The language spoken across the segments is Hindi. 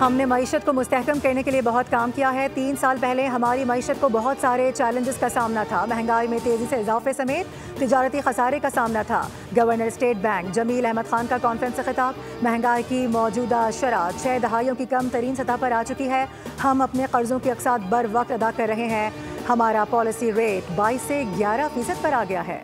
हमने मईशत को मुस्तहकम करने के लिए बहुत काम किया है। 3 साल पहले हमारी मईशत को बहुत सारे चैलेंजेस का सामना था। महंगाई में तेज़ी से इजाफे समेत तिजारती खसारे का सामना था। Governor state bank Jamil Ahmed Khan का कॉन्फ्रेंस से खिताब। महंगाई की मौजूदा शरह 6 दहाइयों की कम तरीन सतह पर आ चुकी है। हम अपने कर्जों की अक़सात बर वक्त अदा कर रहे हैं। हमारा पॉलिसी रेट 22 से 11% पर आ गया है।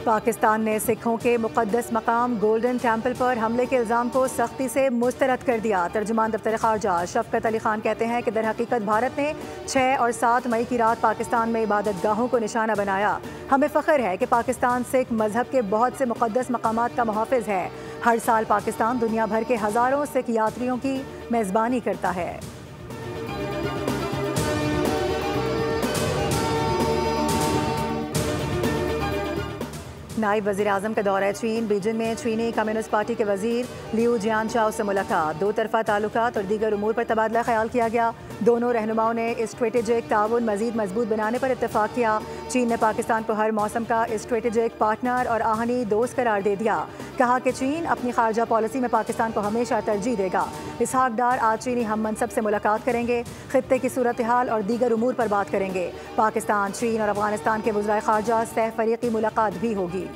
पाकिस्तान ने सिखों के मुक़द्दस मकाम गोल्डन टेम्पल पर हमले के इल्ज़ाम को सख्ती से मुस्तरद कर दिया। तर्जुमान दफ्तर ख़ारजा शफ़क़त अली खान कहते हैं कि दरहकीकत भारत ने 6 और 7 मई की रात पाकिस्तान में इबादत गाहों को निशाना बनाया। हमें फ़ख्र है कि पाकिस्तान सिख मजहब के बहुत से मुक़द्दस मकामात का मुहाफ़िज़ है। हर साल पाकिस्तान दुनिया भर के हज़ारों सिख यात्रियों की मेज़बानी करता है। नायब वज़ीर आज़म का दौरा चीन। बीजिंग में चीनी कम्युनिस्ट पार्टी के वज़ीर लियू जियानचाओ से मुलाकात। 2 तरफ़ा ताल्लुकात और दीगर उमूर पर तबादला ख्याल किया गया। दोनों रहनुमाओं ने स्ट्रेटेजिक ताउन मज़ीद मजबूत बनाने पर इत्तफ़ाक़ किया। चीन ने पाकिस्तान को हर मौसम का स्ट्रेटेजिक पार्टनर और आहनी दोस्त करार दे दिया। कहा कि चीन अपनी खारजा पॉलिसी में पाकिस्तान को हमेशा तरजीह देगा। इसहाक डार आज चीनी हम मनसब से मुलाकात करेंगे। खित्ते की सूरत हाल और दीगर उमूर पर बात करेंगे। पाकिस्तान, चीन और अफगानिस्तान के वज़राए खारजा सह फ़रीक़ी मुलाकात भी होगी।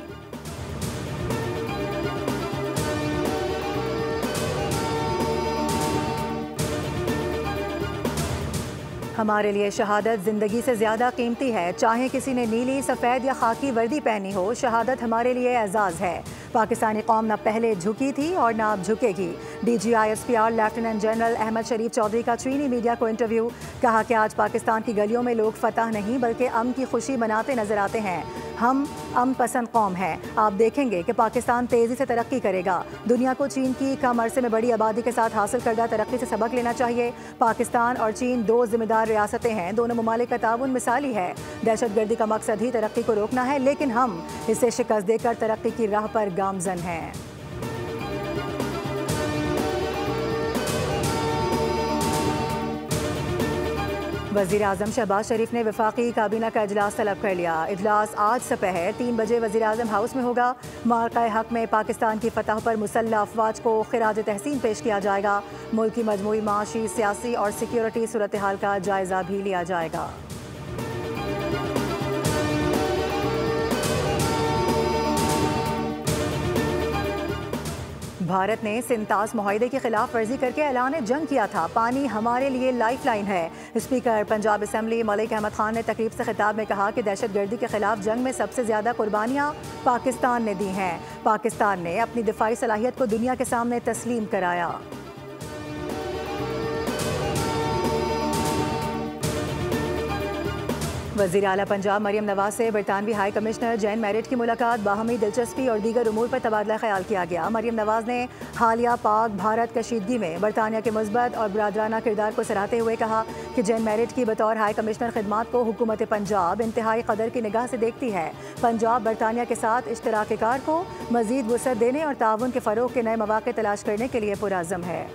हमारे लिए शहादत ज़िंदगी से ज़्यादा कीमती है। चाहे किसी ने नीली, सफ़ेद या खाकी वर्दी पहनी हो, शहादत हमारे लिए एजाज़ है। पाकिस्तानी कौम न पहले झुकी थी और न अब झुकेगी। DGISPR लेफ्टिनेंट जनरल अहमद शरीफ चौधरी का चीनी मीडिया को इंटरव्यू। कहा कि आज पाकिस्तान की गलियों में लोग फतह नहीं बल्कि अमन की खुशी मनाते नजर आते हैं। हम अमन पसंद कौम हैं। आप देखेंगे कि पाकिस्तान तेज़ी से तरक्की करेगा। दुनिया को चीन की कम अरसे में बड़ी आबादी के साथ हासिल करदा तरक्की से सबक लेना चाहिए। पाकिस्तान और चीन 2 जिम्मेदार रियासतें हैं। दोनों ममालिक का ताउन मिसाली है। दहशतगर्दी का मकसद ही तरक्की को रोकना है, लेकिन हम इसे शिकस्त देकर तरक्की की राह पर गामजन हैं। वज़ीर आज़म शहबाज शरीफ ने वफाकी काबीना का इजलास तलब कर लिया। इजलास आज सपहर 3 बजे वज़ीर आज़म हाउस में होगा। मार्का हक में पाकिस्तान की फतह पर मुसल्लह अफवाज को खिराज तहसीन पेश किया जाएगा। मुल्क की मजमूई माशी, सियासी और सिक्योरिटी सूरत हाल का जायज़ा भी लिया जाएगा। भारत ने सिंतास मुआहदे की खिलाफ वर्जी करके ऐलान जंग किया था। पानी हमारे लिए लाइफ लाइन है। स्पीकर पंजाब असम्बली मलिक अहमद खान ने तकरीब से खिताब में कहा कि दहशतगर्दी के खिलाफ जंग में सबसे ज़्यादा कुर्बानियाँ पाकिस्तान ने दी हैं। पाकिस्तान ने अपनी दिफाई सलाहियत को दुनिया के सामने तस्लीम कराया। वज़ीर आला पंजाब मरियम नवाज से बरतानवी हाई कमिश्नर जैन मैरिट की मुलाकात। बाहमी दिलचस्पी और दीगर उमूर पर तबादला ख्याल किया गया। मरियम नवाज ने हालिया पाक भारत कशीदगी में बरतानिया के मुस्बत और बरादराना किरदार को सराहते हुए कहा कि जैन मैरिट की बतौर हाई कमिश्नर खिदमात को हुकूमत पंजाब इंतहाई कदर की निगाह से देखती है। पंजाब बरतानिया के साथ इश्तराक कार को मज़ीद वुसअत देने और ताउन के फ़रोग़ के नए मौक़े तलाश करने के लिए पुरअज़्म है।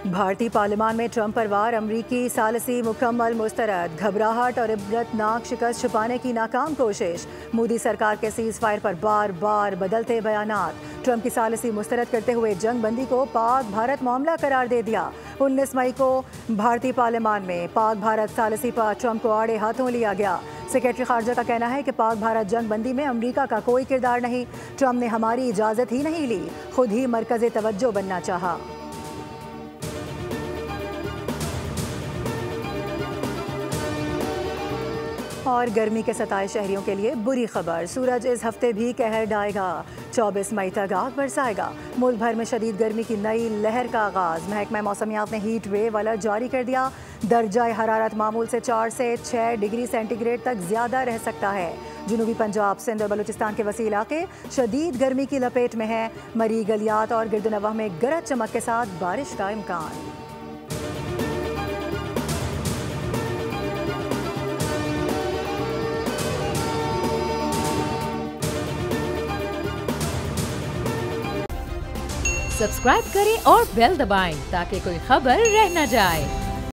भारतीय पार्लियामान में ट्रंप पर वार। अमरीकी सालसी मुकम्मल मुस्तरद। घबराहट और इबरतनाक शिकस्त छुपाने की नाकाम कोशिश। मोदी सरकार के सीज़ फायर पर बार बार बदलते बयानात। ट्रंप की सालसी मुस्तरद करते हुए जंग बंदी को पाक भारत मामला करार दे दिया। 19 मई को भारतीय पार्लियामान में पाक भारत सालसी पर ट्रंप को आड़े हाथों लिया गया। सेक्रेटरी खारजा का कहना है कि पाक भारत जंग बंदी में अमरीका का कोई किरदार नहीं। ट्रंप ने हमारी इजाज़त ही नहीं ली, खुद ही मरकज़े तवज्जो बनना चाहा। और गर्मी के सताए शहरियों के लिए बुरी खबर। सूरज इस हफ्ते भी कहर ढाएगा। 24 मई तक आग बरसाएगा। मुल्क भर में शदीद गर्मी की नई लहर का आगाज़। महकमा मौसमियात ने हीट वेव अलर्ट जारी कर दिया। दर्जा हरारत मामूल से 4 से 6 डिग्री सेंटीग्रेड तक ज़्यादा रह सकता है। जनूबी पंजाब, सिंध और बलूचिस्तान के वसी इलाके शदीद गर्मी की लपेट में हैं। मरी गलियात और गिरदनवाह में गरज चमक के साथ बारिश का इम्कान। सब्सक्राइब करें और बेल दबाएं ताकि कोई खबर रह न जाए।